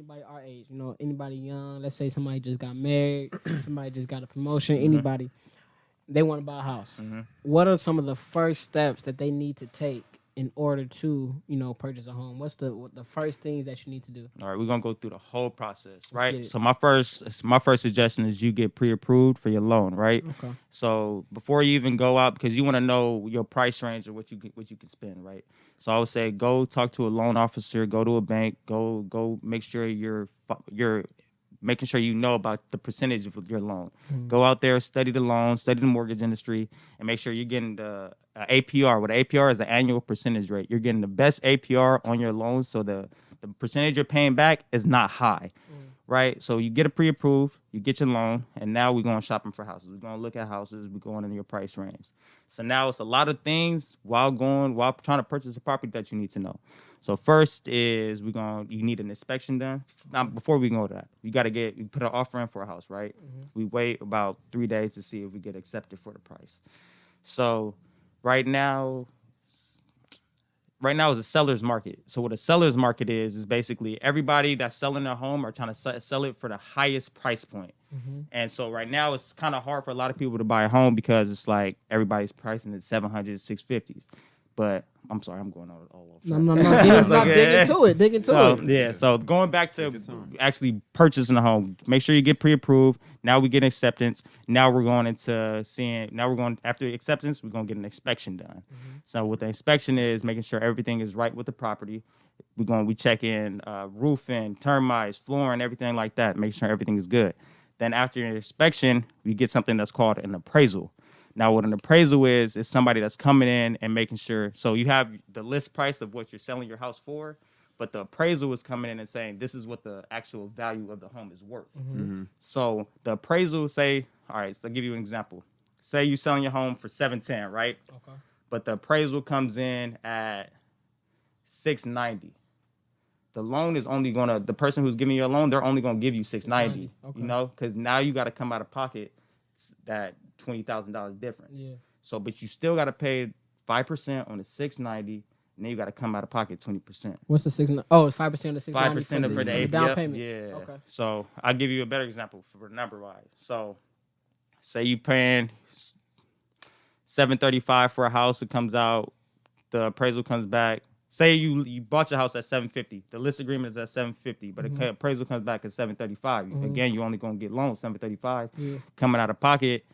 anybody our age, anybody young. Let's say somebody just got married, somebody just got a promotion. Anybody, they want to buy a house. What are some of the first steps that they need to take in order to, purchase a home? What's the first things that you need to do? All right, we're gonna go through the whole process, get right? it. So my first suggestion is you get pre-approved for your loan, right? Okay. So before you even go out, because you want to know your price range or what you can spend, right? So I would say go talk to a loan officer, go to a bank, go make sure you're making sure you know about the percentage of your loan. Go out there, study the loan, study the mortgage industry, and make sure you're getting the APR. What APR is the annual percentage rate. You're getting the best APR on your loan, so the percentage you're paying back is not high, right? So you get it pre-approved, you get your loan, and now we're going shopping for houses. We're going to look at houses. We're going in your price range. So now it's a lot of things while trying to purchase a property that you need to know. So first is you need an inspection done. Now, before we go to that, you put an offer in for a house, right? We wait about 3 days to see if we get accepted for the price. So right now is a seller's market. So what a seller's market is basically everybody that's selling their home are trying to sell it for the highest price point. And so right now it's kind of hard for a lot of people to buy a home because it's like everybody's pricing at 700s, 650s. But I'm sorry, I'm going all over. No. Dig into it. Yeah. So going back to actually purchasing a home, make sure you get pre-approved. Now we get acceptance. Now we're going after acceptance, we're going to get an inspection done. So what the inspection is, making sure everything is right with the property. We check in roofing, termites, flooring, everything like that. Make sure everything is good. Then after your inspection, we get something that's called an appraisal. Now, what an appraisal is somebody that's coming in and making sure. So you have the list price of what you're selling your house for, but the appraisal is coming in and saying this is what the actual value of the home is worth. So the appraisal all right, so I'll give you an example. Say you're selling your home for $710, right? Okay. But the appraisal comes in at $690. The loan is the person who's giving you a loan, they're only going to give you $690, okay. because now you got to come out of pocket that $20,000 difference. Yeah. So, but you still got to pay 5% on the $690, and then you got to come out of pocket 20%. What's the 6? Oh, 5% of the 6. 5% for the down payment. Yeah. Okay. So I'll give you a better example for number wise. So, say you paying $735 for a house, it comes out, the appraisal comes back. Say you bought your house at $750. The list agreement is at $750, but the appraisal comes back at $735. Again, you're only going to get loans $735. Yeah. Coming out of pocket,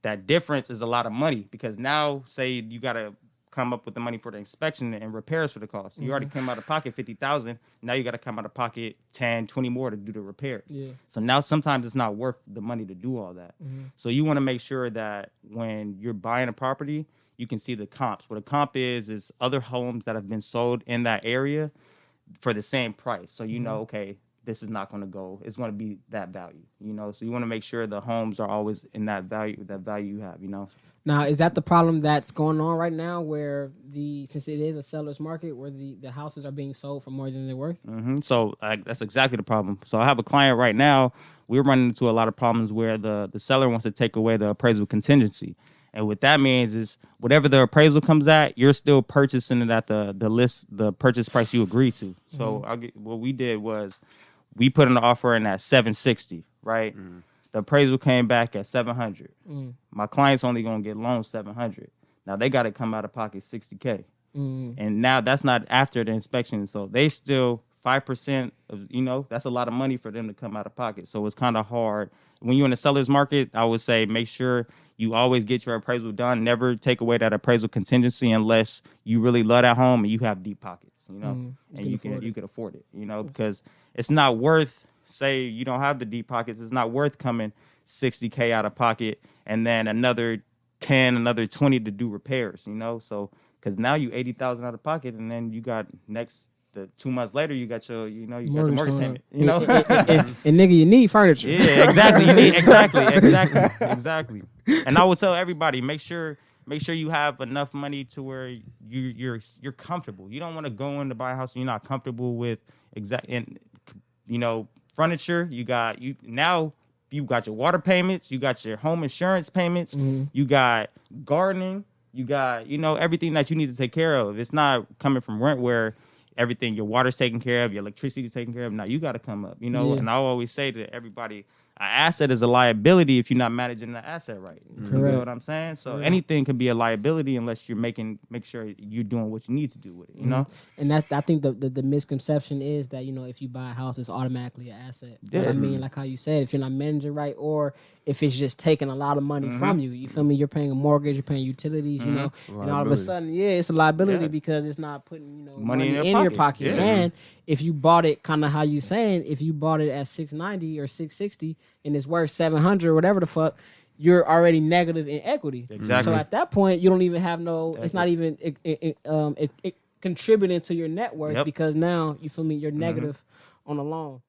that difference is a lot of money because now, say you got to come up with the money for the inspection and repairs for the cost. You already came out of pocket $50,000. Now you got to come out of pocket 10, 20 more to do the repairs. Yeah. So now sometimes it's not worth the money to do all that. So you want to make sure that when you're buying a property, you can see the comps. What a comp is other homes that have been sold in that area for the same price. So you know, okay, this is not going to go. It's going to be that value, So you want to make sure the homes are always in that value you have, Now, is that the problem that's going on right now where since it is a seller's market where the houses are being sold for more than they're worth? So that's exactly the problem. So I have a client right now. We're running into a lot of problems where the seller wants to take away the appraisal contingency. And what that means is whatever the appraisal comes at, you're still purchasing it at the purchase price you agreed to. So what we did was we put an offer in at $760, right? The appraisal came back at $700. My client's only gonna get loans $700. Now they got to come out of pocket $60K, and now that's not after the inspection. So they still 5% of that's a lot of money for them to come out of pocket. So it's kind of hard when you're in the seller's market. I would say make sure you always get your appraisal done. Never take away that appraisal contingency unless you really love that home and you have deep pockets, and you can afford it, because it's not worth. Say you don't have the deep pockets, it's not worth coming $60K out of pocket and then another 10, another 20 to do repairs, So because now you $80,000 out of pocket, and then you got the 2 months later you got your got your mortgage payment, and nigga, you need furniture. Yeah, exactly. You need exactly. And I would tell everybody make sure you have enough money to where you're comfortable. You don't want to go in to buy a house and you're not comfortable with furniture. You got your water payments, you got your home insurance payments, you got gardening, you got everything that you need to take care of. It's not coming from rent where everything, your water's taken care of, your electricity's taken care of. Now you got to come up, you know. Yeah. And I always say to everybody, an asset is a liability if you're not managing the asset right. You Correct. know what I'm saying? So anything can be a liability unless you're make sure you're doing what you need to do with it. You know? And that I think the misconception is that, you know, if you buy a house, it's automatically an asset. But Yeah. I mean, like how you said, if you're not managing right, or if it's just taking a lot of money from you, you feel me? You're paying a mortgage, you're paying utilities, you know, and all of a Liability. sudden, it's a liability Yeah. because it's not putting, you know, Money money in your your pocket. pocket. Yeah. And if you bought it, kind of how you saying, if you bought it at 690 or 660 and it's worth 700 or whatever the fuck, you're already negative in equity. Exactly. So at that point, you don't even have no. It's not even it contributing to your net worth Yep. because now you feel me. You're negative on the loan.